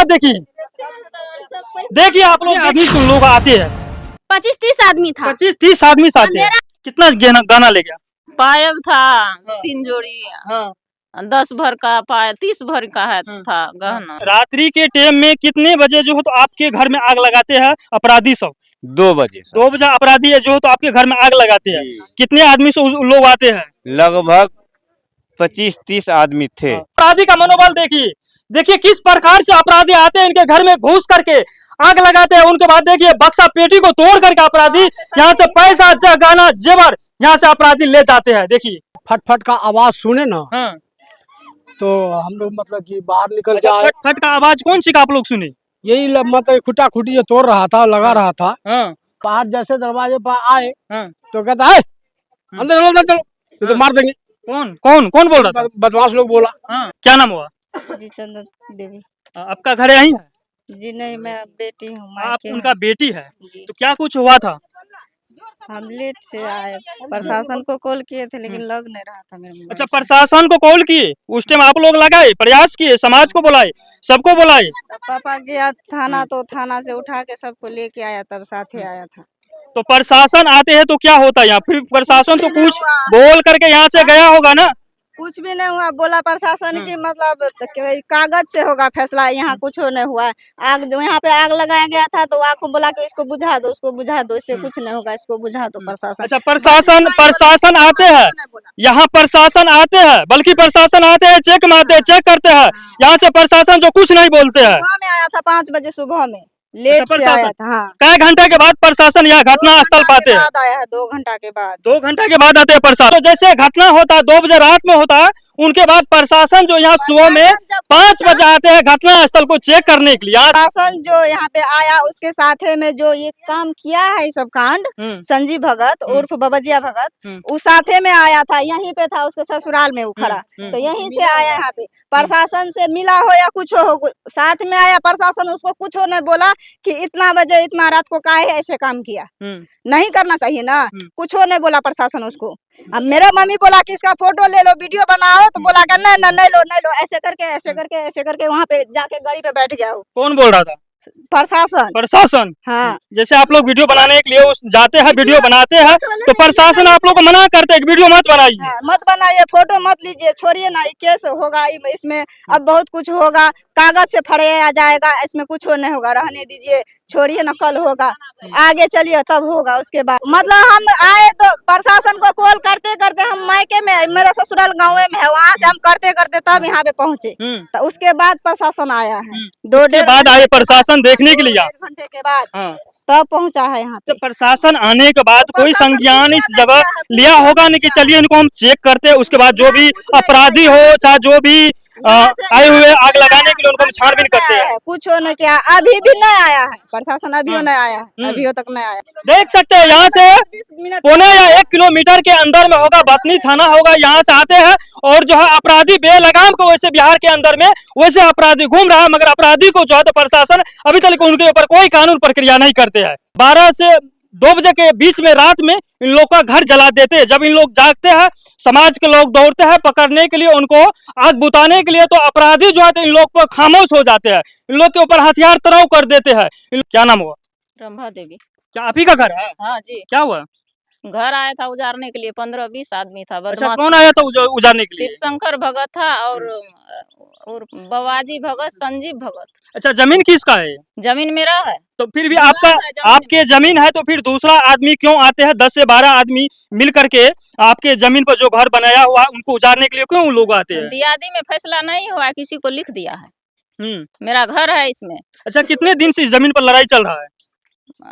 मनोभाव देखिए, देखिए आप लोग आदमी सुन लोग आते हैं, 25-30 आदमी था। 25-30 आदमी से आते हैं। कितना गाना ले गया? पायल था हाँ। 3 जोड़ी, हाँ। 10 भर का पायल, 30 भर का है था गहना। रात्रि के टाइम में कितने बजे जो हो तो आपके घर में आग लगाते हैं अपराधी सब? 2 बजे 2 बजे अपराधी है जो हो तो आपके घर में आग लगाते हैं। कितने आदमी से लोग आते हैं? लगभग 25-30 आदमी थे। अपराधी का मनोबल देखिए, देखिए किस प्रकार से अपराधी आते हैं, इनके घर में घुस करके आग लगाते हैं। उनके बाद देखिए बक्सा पेटी को तोड़ करके अपराधी यहाँ से पैसा गहना जेवर यहाँ से अपराधी ले जाते हैं। देखिए फटफट का आवाज सुने ना, हाँ। तो हम लोग मतलब कि बाहर निकल अच्छा, जाए। फट का आवाज कौन सी का आप लोग सुने? यही मतलब खुटा खुटी जो तोड़ रहा था, लगा रहा था। हाँ। बाहर जैसे दरवाजे पर आए हाँ। तो कहता है अंदर चलो, अंदर चलो, नहीं तो मार देंगे। कौन कौन कौन बोल रहा था? बदमाश लोग बोला। हाँ। क्या नाम हुआ? जी चंदन देवी। आपका घर यहीं है? जी नहीं, मैं बेटी हूँ। आप उनका बेटी है? जी। तो क्या कुछ हुआ था? हम लेट से आए, प्रशासन को कॉल किए थे लेकिन लग नहीं रहा था मेरे मोबाइल अच्छा, से। प्रशासन को कॉल किए, उस टाइम आप लोग लगाए, प्रयास किए, समाज को बुलाए, सबको बुलाए? तब पापा गया थाना तो थाना से उठा के सबको लेके आया, तब साथे आया था। तो प्रशासन आते हैं तो क्या होता है यहाँ? फिर प्रशासन तो कुछ बोल करके यहाँ से गया होगा ना? कुछ भी नहीं हुआ, बोला प्रशासन की मतलब कागज से होगा फैसला, यहाँ कुछ नहीं हुआ। आग जो यहाँ पे आग लगाया गया था तो आग को बोला कि इसको बुझा दो, उसको बुझा दो, इससे कुछ नहीं होगा, इसको बुझा दो प्रशासन। अच्छा, प्रशासन आते हैं यहाँ, प्रशासन आते हैं, बल्कि प्रशासन आते हैं, चेक मारते हैं, चेक करते हैं, यहाँ से प्रशासन जो कुछ नहीं बोलते हैं। सुबह में आया था 5 बजे सुबह में, लेट से आया था। हाँ, कई घंटे के बाद प्रशासन यहाँ घटना स्थल पाते हैं? आया है 2 घंटा के बाद। 2 घंटे के बाद आते हैं प्रशासन। तो जैसे घटना होता है 2 बजे रात में होता है, उनके बाद प्रशासन जो यहाँ सुबह में 5 बजे आते हैं घटना स्थल को चेक करने के लिए। प्रशासन जो यहाँ पे आया उसके साथ में जो ये काम किया है, सब कांड संजीव भगत उर्फ बबजिया भगत, उस साथे में आया था, यहीं पे था उसके ससुराल में वो खड़ा, तो यहीं से आया यहाँ पे। प्रशासन से मिला हो या कुछ हो, साथ में आया प्रशासन, उसको कुछ नहीं बोला कि इतना बजे इतना रात को काहे ऐसे काम किया, नहीं करना चाहिए ना, कुछ नहीं बोला प्रशासन उसको। अब मेरा मम्मी बोला कि इसका फोटो ले लो, वीडियो बनाओ, तो बोला कि नहीं नहीं लो नहीं लो, ऐसे करके वहाँ पे जाके गाड़ी पे बैठ गया। कौन बोल रहा था? प्रशासन। हाँ, जैसे आप लोग वीडियो बनाने के लिए जाते हैं, वीडियो बनाते हैं, तो प्रशासन आप लोग को मना करते हैं वीडियो मत बनाइए। हाँ, मत बनाइए, फोटो मत लीजिए, छोड़िए ना, केस होगा इसमें, अब बहुत कुछ होगा, कागज से फड़ाया जाएगा, इसमें कुछ नहीं होगा, रहने दीजिए, छोड़िए ना, कल होगा, आगे चलिए तब होगा। उसके बाद मतलब हम आए तो प्रशासन को कॉल करते करते हम मायके में, मेरा ससुराल गाँव में है, वहाँ से हम करते करते तब यहाँ पे पहुँचे, तो उसके बाद प्रशासन आया है। 2-1.5 बाद आए प्रशासन देखने के लिए? 1 घंटे के बाद हाँ। तब पहुँचा है यहाँ पे। तो प्रशासन आने के बाद कोई संज्ञान इस जगह लिया होगा नहीं कि चलिए इनको हम चेक करते हैं, उसके बाद जो भी अपराधी हो चाहे जो भी आए हुए आग लगाने के लिए उनको हम छानबीन करते हैं? कुछ नहीं किया, अभी भी नहीं आया है प्रशासन, अभी नहीं आया है, अभी तक नहीं आया। देख सकते हैं यहाँ से 1 पौने या 1 किलोमीटर के अंदर में होगा, बतनी थाना होगा, यहाँ से आते हैं और जो है अपराधी बेलगाम को वैसे बिहार के अंदर में वैसे अपराधी घूम रहा है, मगर अपराधी को जो है तो प्रशासन अभी तक उनके ऊपर कोई कानून प्रक्रिया नहीं करते हैं। 12 से 2 बजे के बीच में रात में इन लोग का घर जला देते हैं। जब इन लोग जागते हैं, समाज के लोग दौड़ते हैं पकड़ने के लिए, उनको आग बुताने के लिए, तो अपराधी जो है तो इन लोग पर खामोश हो जाते हैं, इन लोग के ऊपर हथियार तराव कर देते हैं। क्या नाम हुआ? रंभा देवी। क्या आप ही का घर है? हाँ जी। क्या हुआ? घर आया था उजारने के लिए, 15-20 आदमी था। अच्छा, कौन आया था उजारने के लिए? शिवशंकर भगत था और बवाजी भगत, संजीव भगत। अच्छा, जमीन किसका है? जमीन मेरा है। तो फिर भी आपके जमीन है, तो फिर दूसरा आदमी क्यों आते हैं? 10 से 12 आदमी मिल करके आपके जमीन पर जो घर बनाया हुआ उनको उजारने के लिए क्यों लोग आते हैं? दियादी में फैसला नहीं हुआ, किसी को लिख दिया है, मेरा घर है इसमें। अच्छा, कितने दिन से इस जमीन पर लड़ाई चल रहा है?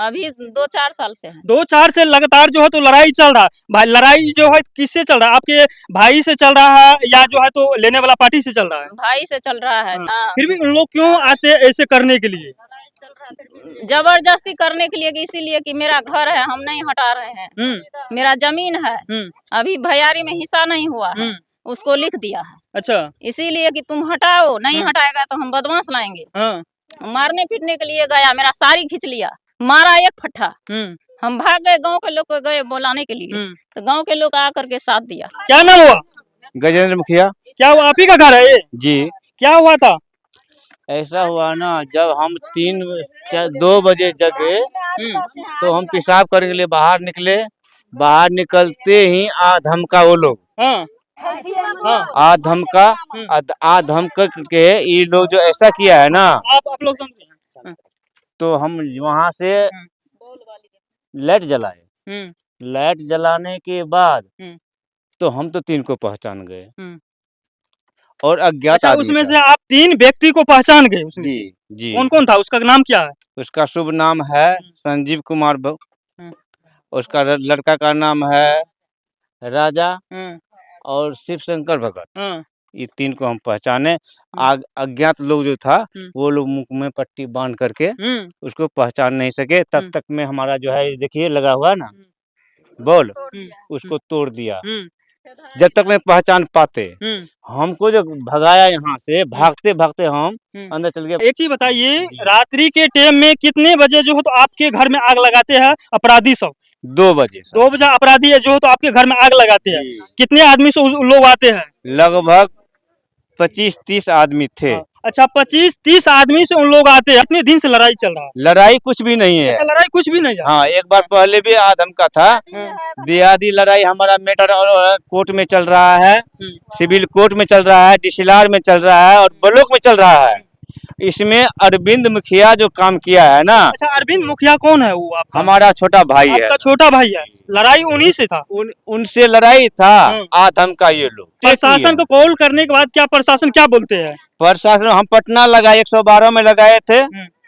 अभी 2-4 साल से है। 2-4 से लगातार जो है तो लड़ाई चल रहा है। भाई लड़ाई जो है किससे चल रहा है? आपके भाई से चल रहा है या जो है तो लेने वाला पार्टी से चल रहा है? भाई से चल रहा है। फिर भी उन लोग क्यों आते हैं ऐसे करने के लिए? जबरदस्ती करने के लिए कि इसीलिए कि मेरा घर है, हम नहीं हटा रहे हैं, मेरा जमीन है, अभी भैयारी में हिस्सा नहीं हुआ है, उसको लिख दिया है। अच्छा, इसीलिए कि तुम हटाओ, नहीं हटाएगा तो हम बदमाश लाएंगे। मारने पीटने के लिए गया, मेरा साड़ी खींच लिया, मारा 1 फट्टा। हम भाग गए, गांव के लोग को गए बुलाने के लिए, तो गांव के लोग आकर के साथ दिया। क्या नाम हुआ? गजेंद्र मुखिया। क्या हुआ? आप ही का घर है ये? जी। क्या हुआ था? ऐसा हुआ ना, जब हम 2 बजे जगे तो हम पेशाब करने के लिए बाहर निकले। बाहर निकलते ही आ धमका वो लोग, हाँ हाँ आ धमका, आ धमका के ये लोग जो ऐसा किया है ना, आप लोग समझे। तो हम वहां से लाइट जलाए। लाइट जलाने के बाद तो हम तो 3 को पहचान गए और अज्ञात अच्छा, आदमी उसमें था। से आप 3 व्यक्ति को पहचान गए उसमें जी से? जी। कौन कौन था, उसका नाम क्या है? उसका शुभ नाम है संजीव कुमार उसका लड़का का नाम है राजा और शिव शंकर भगत। ये 3 को हम पहचाने। अज्ञात लोग जो था वो लोग मुख में पट्टी बांध करके उसको पहचान नहीं सके। तब तक में हमारा जो है देखिए लगा हुआ है ना बॉल, उसको तोड़ दिया। जब तक में पहचान पाते, हमको जो भगाया यहाँ से, भागते भागते हम अंदर चल गए। एक चीज बताइए, रात्रि के टाइम में कितने बजे जो हो तो आपके घर में आग लगाते हैं अपराधी सब? 2 बजे। 2 बजे अपराधी जो हो तो आपके घर में आग लगाते हैं। कितने आदमी से लोग आते हैं? लगभग 25-30 आदमी थे। अच्छा, 25-30 आदमी से उन लोग आते हैं। कितने दिन से लड़ाई चल रहा है? लड़ाई कुछ भी नहीं है। अच्छा, लड़ाई कुछ भी नहीं है। हाँ, एक बार पहले भी आदम का था। दियादी लड़ाई हमारा मैटर और कोर्ट में चल रहा है, सिविल कोर्ट में चल रहा है, डीसीएलआर में चल रहा है और ब्लॉक में चल रहा है। इसमें अरविंद मुखिया जो काम किया है ना। अच्छा, अरविंद मुखिया कौन है? वो आपका हमारा छोटा भाई है। आपका छोटा भाई है। लड़ाई उन्हीं से था? उनसे लड़ाई था। आदम का ये लोग प्रशासन को कॉल करने के बाद क्या प्रशासन क्या बोलते हैं? प्रशासन, हम पटना लगाए, 112 में लगाए थे।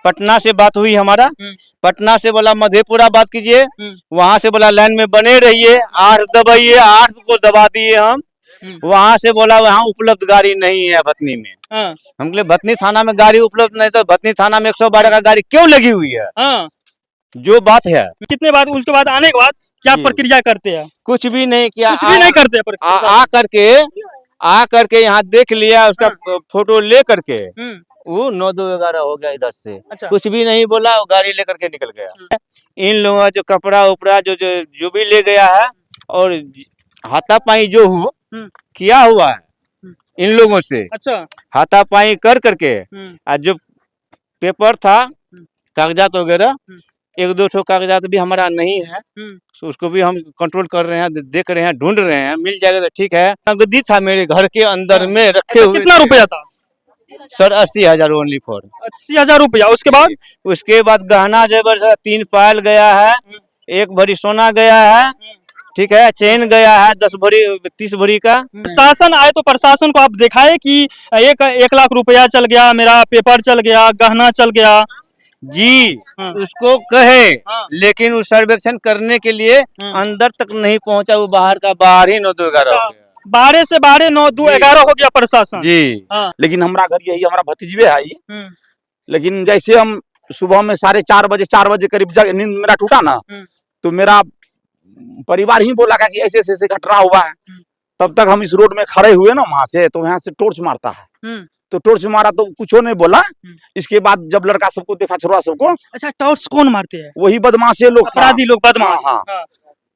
पटना से बात हुई हमारा। पटना से बोला मधेपुरा बात कीजिए। वहाँ से बोला लाइन में बने रहिए, 8 दबाइए, 8 को दबा दिए हम। वहाँ से बोला वहाँ उपलब्ध गाड़ी नहीं है भतनी में। हम बोले भतनी थाना में गाड़ी उपलब्ध नहीं, तो भतनी थाना में 112 का गाड़ी क्यों लगी हुई है? जो बात है। कितने बाद उसके बाद आने के बाद क्या प्रक्रिया करते हैं? कुछ भी नहीं किया। कुछ भी नहीं करते। आ करके यहाँ देख लिया, उसका फोटो ले करके वो 9-2-11 हो गया इधर से। अच्छा। कुछ भी नहीं बोला, वो गाड़ी लेकर के निकल गया। इन लोगों का जो कपड़ा उपड़ा जो भी ले गया है और हाथापाई जो किया हुआ है इन लोगों से। अच्छा, हाथापाई कर करके जो पेपर था, कागजात वगैरह, 1-2 ठो कागजात भी हमारा नहीं है, तो उसको भी हम कंट्रोल कर रहे हैं, देख रहे हैं, ढूंढ रहे हैं। मिल जाएगा तो ठीक है। नगदी था मेरे घर के अंदर में रखे हुए। कितना रुपया था सर? 80,000 ओनली फॉर 80,000 रुपया। उसके बाद गहना जेवर 3 पायल गया है, 1 भरी सोना गया है, ठीक है, चेन गया है 30 भरी का। प्रशासन आए तो प्रशासन को आप दिखाए कि 1 लाख रुपया चल गया, मेरा पेपर चल गया, गहना चल गया जी। उसको कहे, लेकिन वो सर्वेक्षण करने के लिए अंदर तक नहीं पहुंचा। वो बाहर ही 9-2-11 हो गया। 12 से 9-2-11 हो गया प्रशासन जी। लेकिन हमारा घर यही, हमारा भतीजवे है। लेकिन जैसे हम सुबह में 4:30 बजे करीब नींद मेरा टूटा ना, तो मेरा परिवार ही बोला कि ऐसे ऐसे घटना हुआ है। तब तक हम इस रोड में खड़े हुए ना, वहां से तो यहाँ से टॉर्च मारता है। तो टॉर्च मारा तो कुछ नहीं बोला। इसके बाद जब लड़का सबको देखा, छोरा सबको। अच्छा, टॉर्च कौन मारते हैं? वही बदमाश लोग, अपराधी लोग, बदमाश। हाँ।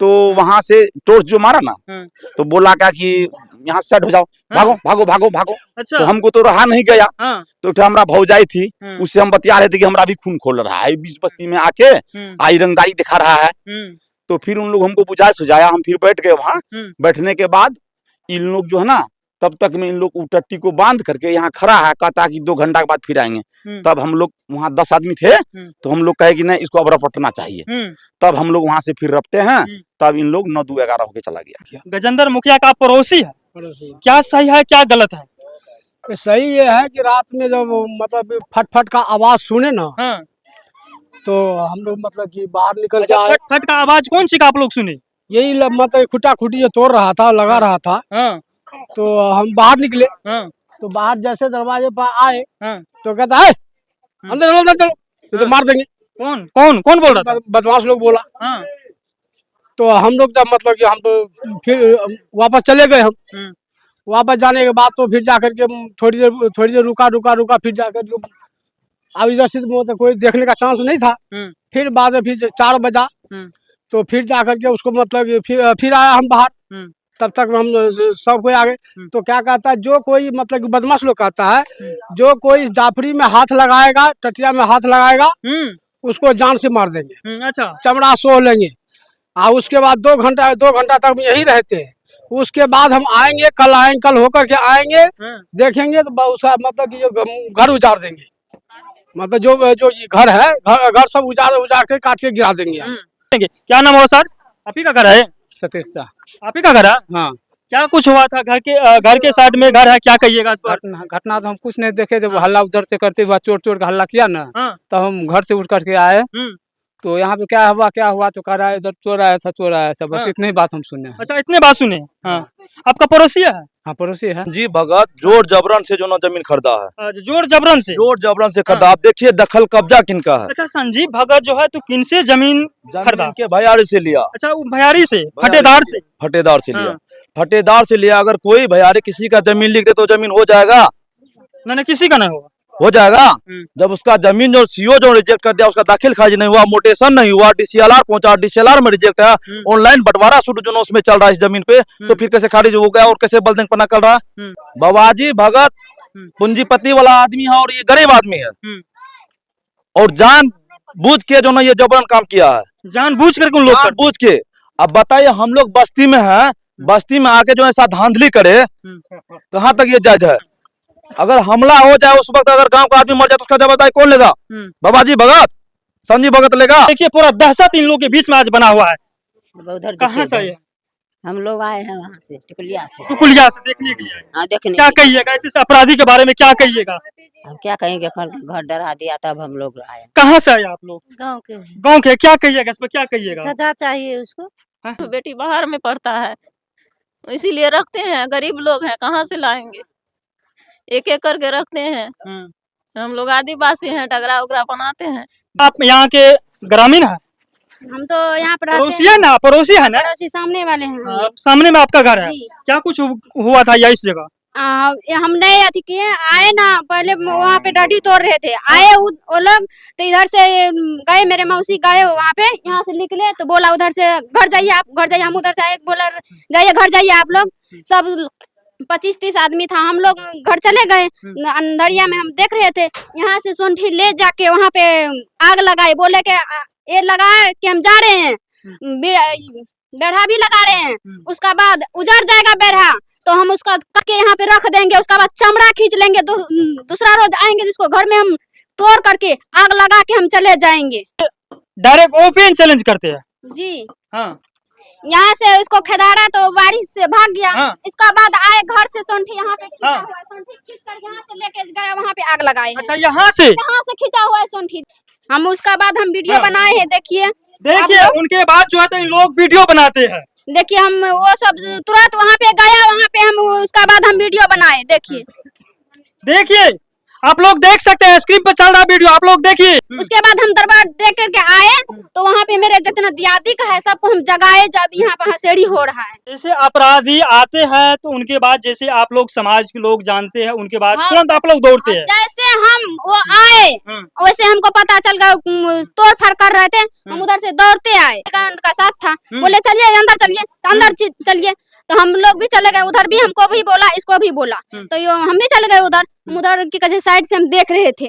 तो वहां से टॉर्च जो मारा ना, तो बोला क्या कि यहाँ से हो जाओ, भागो भागो भागो भागो। अच्छा। तो हमको तो रहा नहीं गया। तो हमारा भौजाई थी, उससे हम बतिया रहे थे कि हमारा भी खून खोल रहा है, बीच बस्ती में आके आई रंगदारी दिखा रहा है। तो फिर उन लोग हमको बुझाया सुझाया, हम फिर बैठ गए वहाँ। बैठने के बाद इन लोग जो है ना, तब तक में इन लोग टट्टी को बांध करके यहाँ खड़ा है, कहता कि 2 घंटा के बाद फिर आएंगे। तब हम लोग वहाँ 10 आदमी थे, तो हम लोग कहे कि नहीं, इसको अब रपटना चाहिए। तब हम लोग वहाँ से फिर रपटे हैं। तब इन लोग 9-2-11 होके चला गया। गजेंद्र मुखिया का पड़ोसी है, क्या सही है क्या गलत है? सही ये है कि रात में जब मतलब फट का आवाज सुने ना, तो हम लोग मतलब कि बाहर निकल जाए। फट का आवाज कौन सी का आप लोग सुने? यही मतलब खुटा खुटी जो तोड़ रहा था, लगा रहा था। तो हम बाहर निकले। तो बाहर जैसे दरवाजे पर आए, तो कहता है अंदर चलो, अंदर चलो, तो मार देंगे। कौन बोल रहा था? बदमाश लोग बोला। तो हम लोग जब मतलब कि हम तो फिर वापस चले गए। हम वापस जाने के बाद तो फिर जाकर के थोड़ी देर रुका, फिर जाकर के अब इधर से मतलब कोई देखने का चांस नहीं था। फिर बाद में फिर 4 बजा, तो फिर जाकर के उसको मतलब फिर आया हम बाहर। तब तक हम सब कोई आ गए। तो क्या कहता है, जो कोई मतलब कि बदमाश लोग कहता है, जो कोई जाफरी में हाथ लगाएगा, टटिया में हाथ लगाएगा, उसको जान से मार देंगे। अच्छा, चमड़ा सोह लेंगे। और उसके बाद 2 घंटा तक हम यही रहते हैं। उसके बाद हम आएंगे, कल होकर के आएंगे, देखेंगे तो उसका मतलब कि जो घर उजाड़ देंगे। मतलब जो ये घर है, घर सब उजाड़ के काट के गिरा देंगे। क्या नाम हो सर? आप ही का घर है? सतीश शाह। आप ही का घर है? हाँ। क्या कुछ हुआ था? घर के साइड में घर है, क्या कहिएगा इस पर? घटना तो हम कुछ नहीं देखे। जब हल्ला उधर से करते हुए चोर का हल्ला किया ना, तो हम घर से उठ करके आए। तो यहाँ पे क्या हुआ तो कह रहा है इधर चोर आया था, बस इतनी बात हम सुने। अच्छा, इतने बात सुने। हाँ। आपका पड़ोसी है? हाँ, पड़ोसी है। जी भगत जोर जबरन से जो ना जमीन खरीदा है। जोर जबरन से खरीदा। आप देखिए दखल कब्जा किनका है। अच्छा, संजीव भगत जो है तो किनसे जमीन खरीदा? के भैयारी से लिया। अच्छा, वो भैयारी से, फटेदार से लिया। फटेदार से लिया। अगर कोई भैयारी किसी का जमीन लिख दे तो जमीन हो जाएगा? नहीं, किसी का नहीं होगा। हो जाएगा। जब उसका जमीन जो सीओ जो रिजेक्ट कर दिया, उसका दाखिल खारिज नहीं हुआ, मोटेशन नहीं हुआ, डीसीएलआर पहुंचा, डीसीएलआर में रिजेक्ट है, ऑनलाइन बंटवारा शुरू जो उसमें चल रहा है इस जमीन पे, तो फिर कैसे खारिज हो गया और कैसे बलदेंग पना कर रहा है? बाबाजी भगत पूंजीपति वाला आदमी है और ये गरीब आदमी है, और जान बूझ के जो ना ये जबरन काम किया है। जान बूझ कर लोग बूझ के। अब बताइए, हम लोग बस्ती में है, बस्ती में आके जो ऐसा धांधली करे, कहाँ तक ये जायज है? अगर हमला हो जाए उस वक्त, अगर गांव का आदमी मर जाए तो उसका जवाबदारी कौन लेगा? बाबाजी भगत, संजीव भगत लेगा। देखिए, पूरा दहशत इन लोगों के बीच में आज बना हुआ है। कहाँ से आए? हम लोग आए हैं वहाँ से, टिकुलिया से देखने के लिए। हाँ, देखने। क्या कहिएगा ऐसे अपराधी के बारे में? क्या कहिएगा? हम क्या कहेंगे, घर डरा दिया तब हम लोग आए। कहाँ से आए आप लोग? गाँव के। क्या कहिएगा इस पर? क्या कहिएगा? सजा चाहिए उसको। तो बेटी बाहर में पढ़ता है, इसीलिए रखते हैं। गरीब लोग हैं, कहाँ से लाएंगे? एक एक करके रखते हैं। हम लोग आदिवासी हैं, टगरा उगरा बनाते हैं। आप यहाँ के ग्रामीण है? हम तो यहाँ पर पड़ोसी है ना? पड़ोसी है ना? पड़ोसी सामने वाले हैं। सामने में आपका घर है? जी। क्या कुछ हुआ था या इस जगह? हम नहीं अथी किए, आए ना, पहले वहाँ पे डडी तोड़ रहे थे, आए वो लोग, तो इधर से गए, मेरे मौसी गए वहाँ पे, यहाँ से निकले तो बोला उधर से घर जाइए आप, घर जाइए। हम उधर से आए, बोला जाइए घर जाइए आप लोग। सब 25-30 आदमी था। हम लोग घर चले गए। अंदरिया में हम देख रहे थे, यहाँ से सोंठी ले जाके वहाँ पे आग लगाए, बोले के ये लगाए कि हम जा रहे हैं, बेढ़ा भी लगा रहे हैं, उसका बाद उजड़ जाएगा बेढ़ा तो हम उसका करके यहाँ पे रख देंगे, उसका बाद चमड़ा खींच लेंगे, दूसरा रोज आएंगे जिसको घर में हम तोड़ करके आग लगा के हम चले जाएंगे। डायरेक्ट ओपन चैलेंज करते हैं जी। हाँ। यहाँ से उसको खेदाड़ा तो बारिश से भाग गया। इसका बाद आए घर से सोंठी यहाँ पे खींचा हुआ है, सोंठी खींच कर यहाँ से लेके गया, वहाँ पे आग लगाए। अच्छा, यहाँ से खींचा हुआ है सोंठी। हम उसका बाद हम वीडियो बनाए हैं, देखिए उनके बाद जो है तो इन लोग वीडियो बनाते हैं। देखिए, हम वो सब तुरंत वहाँ पे गया, वहाँ पे हम उसका बाद हम वीडियो बनाए। देखिए आप लोग देख सकते हैं, स्क्रीन पे चल रहा वीडियो, आप लोग देखिए। उसके बाद हम दरबार देख करके आए तो वहाँ पे मेरे जितना दियादी का है सबको हम जगाए, जब यहाँ पे हसेड़ी हो रहा है। जैसे अपराधी आते हैं तो उनके बाद जैसे आप लोग समाज के लोग जानते हैं, उनके बाद तुरंत आप लोग दौड़ते हैं। जैसे हम वो आए वैसे हमको पता चल गया, तोड़ फाड़ कर रहे थे, हम उधर से दौड़ते आए। का साथ था, बोले चलिए अंदर चलिए, अंदर चलिए, तो हम लोग भी चले गए उधर भी, हमको भी बोला, इसको भी बोला, तो हम भी चले गए उधर। उधर की साइड से हम देख रहे थे।